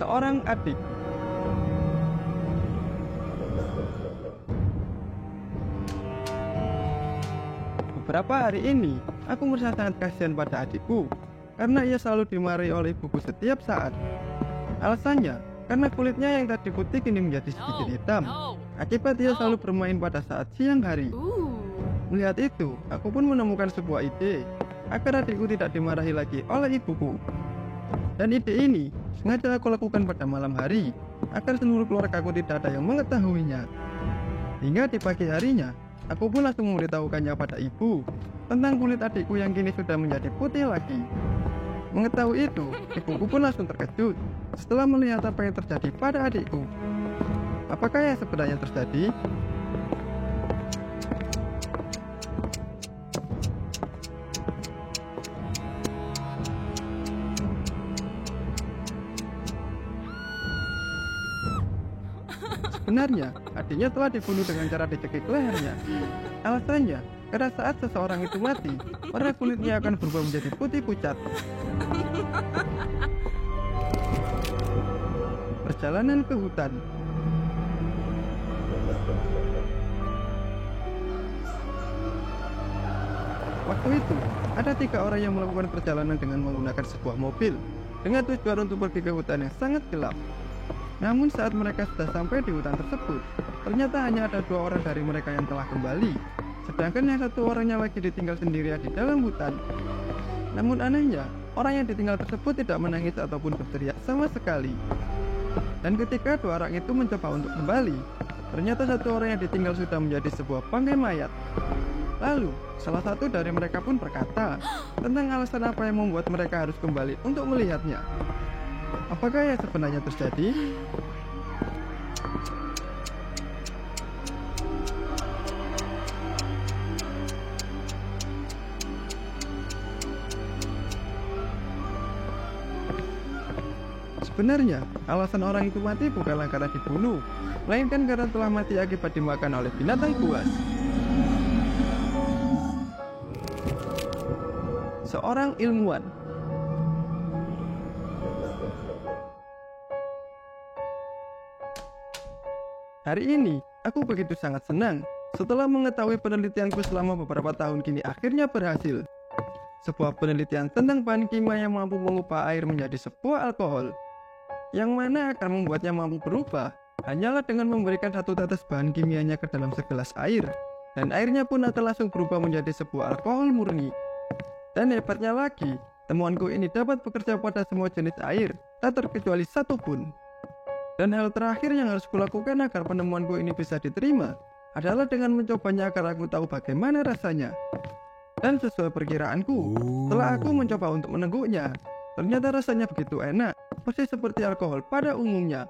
seorang adik. Beberapa hari ini, aku merasa sangat kasihan pada adikku karena ia selalu dimarahi oleh ibuku setiap saat. Alasannya, karena kulitnya yang tadi putih kini menjadi sedikit hitam. Akibat ia selalu bermain pada saat siang hari. Melihat itu, aku pun menemukan sebuah ide agar adikku tidak dimarahi lagi oleh ibuku. Dan ide ini sengaja aku lakukan pada malam hari agar seluruh keluargaku tidak ada yang mengetahuinya. Hingga di pagi harinya, aku pun langsung memberitahukannya pada ibu tentang kulit adikku yang kini sudah menjadi putih lagi. Mengetahui itu, ibuku pun langsung terkejut setelah melihat apa yang terjadi pada adikku. Apakah yang sebenarnya terjadi? Sebenarnya, adiknya telah dibunuh dengan cara dicekik lehernya. Alasannya, karena saat seseorang itu mati, warna kulitnya akan berubah menjadi putih pucat. Perjalanan ke hutan. Waktu itu, ada 3 orang yang melakukan perjalanan dengan menggunakan sebuah mobil dengan tujuan untuk pergi ke hutan yang sangat gelap. Namun saat mereka sudah sampai di hutan tersebut, ternyata hanya ada 2 orang dari mereka yang telah kembali, sedangkan yang 1 orangnya lagi ditinggal sendirian di dalam hutan. Namun anehnya, orang yang ditinggal tersebut tidak menangis ataupun berteriak sama sekali. Dan ketika 2 orang itu mencoba untuk kembali, ternyata 1 orang yang ditinggal sudah menjadi sebuah bangkai mayat. Lalu, salah satu dari mereka pun berkata tentang alasan apa yang membuat mereka harus kembali untuk melihatnya. Apakah yang sebenarnya terjadi? Sebenarnya, alasan orang itu mati bukanlah karena dibunuh, melainkan karena telah mati akibat dimakan oleh binatang buas. Seorang ilmuwan. Hari ini, aku begitu sangat senang setelah mengetahui penelitianku selama beberapa tahun kini akhirnya berhasil. Sebuah penelitian tentang bahan kimia yang mampu mengubah air menjadi sebuah alkohol, yang mana akan membuatnya mampu berubah hanyalah dengan memberikan 1 tetes bahan kimianya ke dalam segelas air, dan airnya pun akan langsung berubah menjadi sebuah alkohol murni. Dan hebatnya lagi, temuanku ini dapat bekerja pada semua jenis air, tak terkecuali 1 pun. Dan hal terakhir yang harus kulakukan agar penemuanku ini bisa diterima adalah dengan mencobanya agar aku tahu bagaimana rasanya. Dan sesuai perkiraanku, setelah aku mencoba untuk meneguknya, ternyata rasanya begitu enak, persis seperti alkohol pada umumnya.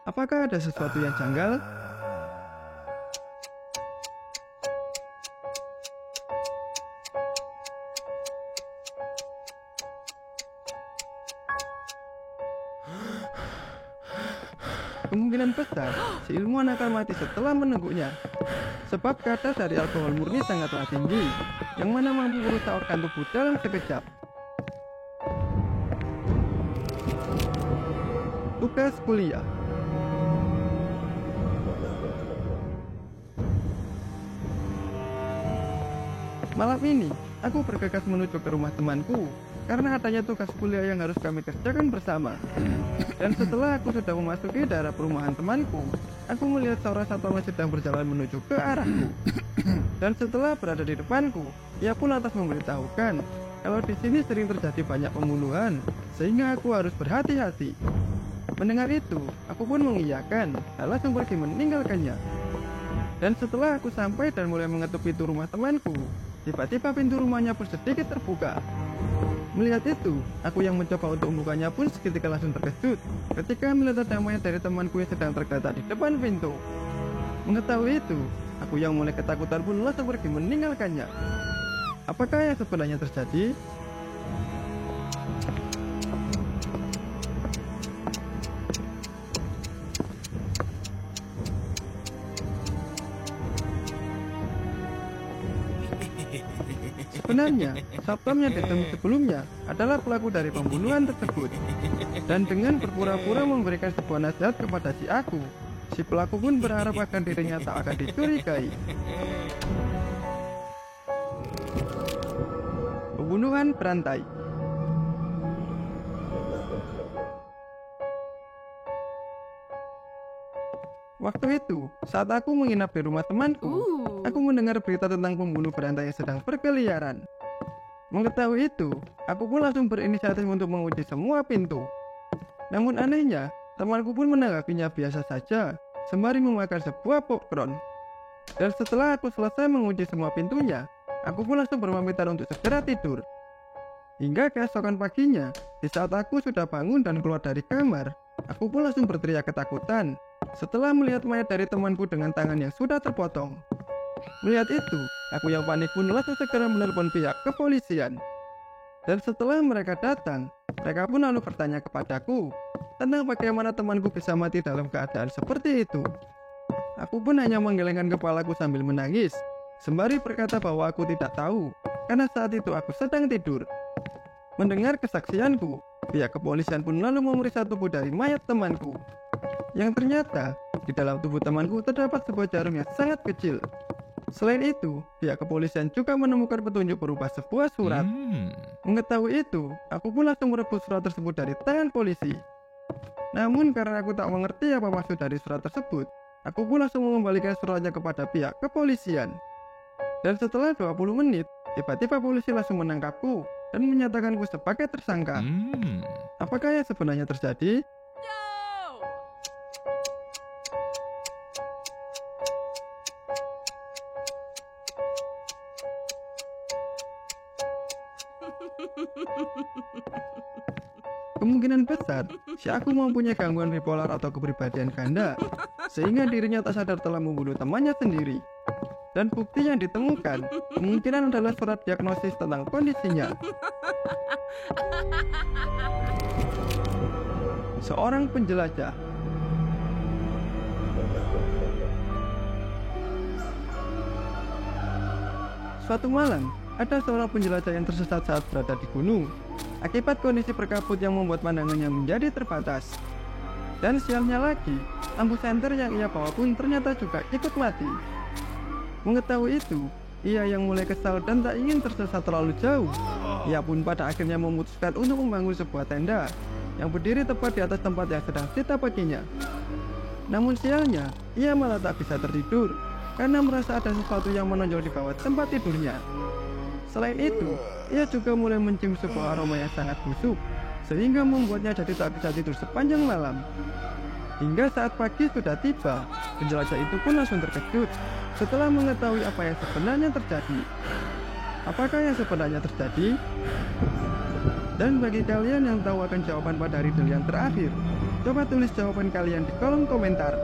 Apakah ada sesuatu yang janggal? Kemungkinan besar, si ilmuwan akan mati setelah meneguknya. Sebab kadar dari alkohol murni sangatlah tinggi, yang mana mampu merusak organ tubuh dalam sekejap. Tugas kuliah. Malam ini, aku bergegas menuju ke rumah temanku karena adanya tugas kuliah yang harus kami kerjakan bersama. Dan setelah aku sudah memasuki daerah perumahan temanku, aku melihat seorang satpam sedang berjalan menuju ke arahku. Dan setelah berada di depanku, ia pun lantas memberitahukan kalau di sini sering terjadi banyak pembunuhan, sehingga aku harus berhati-hati. Mendengar itu, aku pun mengiyakan dan langsung pergi meninggalkannya. Dan setelah aku sampai dan mulai mengetuk pintu rumah temanku, tiba-tiba pintu rumahnya pun sedikit terbuka. Melihat itu, aku yang mencoba untuk membukanya pun seketika langsung terkejut ketika melihat ada mayat dari temanku yang sedang tergeletak di depan pintu. Mengetahui itu, aku yang mulai ketakutan pun langsung pergi meninggalkannya. Apakah yang sebenarnya terjadi? Sebenarnya, Satpam yang ditemui sebelumnya adalah pelaku dari pembunuhan tersebut. Dan dengan berpura-pura memberikan sebuah nasihat kepada si aku, si pelaku pun berharap akan dirinya tak akan dicurigai. Pembunuhan berantai. Waktu itu, saat aku menginap di rumah temanku, aku mendengar berita tentang pembunuh berantai yang sedang berkeliaran. Mengetahui itu, aku pun langsung berinisiatif untuk mengunci semua pintu. Namun anehnya, temanku pun menanggapinya biasa saja, sembari memakan sebuah popcorn. Dan setelah aku selesai mengunci semua pintunya, aku pun langsung berpamitan untuk segera tidur. Hingga keesokan paginya, di saat aku sudah bangun dan keluar dari kamar, aku pun langsung berteriak ketakutan setelah melihat mayat dari temanku dengan tangan yang sudah terpotong. Melihat itu, aku yang panik pun langsung segera menelpon pihak kepolisian. Dan setelah mereka datang, mereka pun lalu bertanya kepadaku tentang bagaimana temanku bisa mati dalam keadaan seperti itu. Aku pun hanya menggelengkan kepalaku sambil menangis, sembari berkata bahwa aku tidak tahu, karena saat itu aku sedang tidur. Mendengar kesaksianku, pihak kepolisian pun lalu memeriksa tubuh dari mayat temanku. Yang ternyata, di dalam tubuh temanku terdapat sebuah jarum yang sangat kecil. Selain itu, pihak kepolisian juga menemukan petunjuk berupa sebuah surat. Mengetahui itu, aku pun langsung merebut surat tersebut dari tangan polisi. Namun karena aku tak mengerti apa maksud dari surat tersebut, aku pun langsung mengembalikan suratnya kepada pihak kepolisian. Dan setelah 20 menit, tiba-tiba polisi langsung menangkapku dan menyatakanku sebagai tersangka. Apakah yang sebenarnya terjadi? Kemungkinan besar, si aku mempunyai gangguan bipolar atau kepribadian ganda, sehingga dirinya tak sadar telah membunuh temannya sendiri. Dan bukti yang ditemukan kemungkinan adalah surat diagnosis tentang kondisinya. Seorang penjelajah. Suatu malam, ada seorang penjelajah yang tersesat saat berada di gunung akibat kondisi berkabut yang membuat pandangannya menjadi terbatas. Dan sialnya lagi, lampu senter yang ia bawa pun ternyata juga ikut mati. Mengetahui itu, ia yang mulai kesal dan tak ingin tersesat terlalu jauh. Ia pun pada akhirnya memutuskan untuk membangun sebuah tenda yang berdiri tepat di atas tempat yang sedang ditapakinya. Namun sialnya, ia malah tak bisa tertidur karena merasa ada sesuatu yang menonjol di bawah tempat tidurnya. Selain itu, ia juga mulai mencium sebuah aroma yang sangat busuk, sehingga membuatnya jadi tak bisa tidur sepanjang malam. Hingga saat pagi sudah tiba, penjelajah itu pun langsung terkejut setelah mengetahui apa yang sebenarnya terjadi. Apakah yang sebenarnya terjadi? Dan bagi kalian yang tahu akan jawaban pada riddle yang terakhir, coba tulis jawaban kalian di kolom komentar.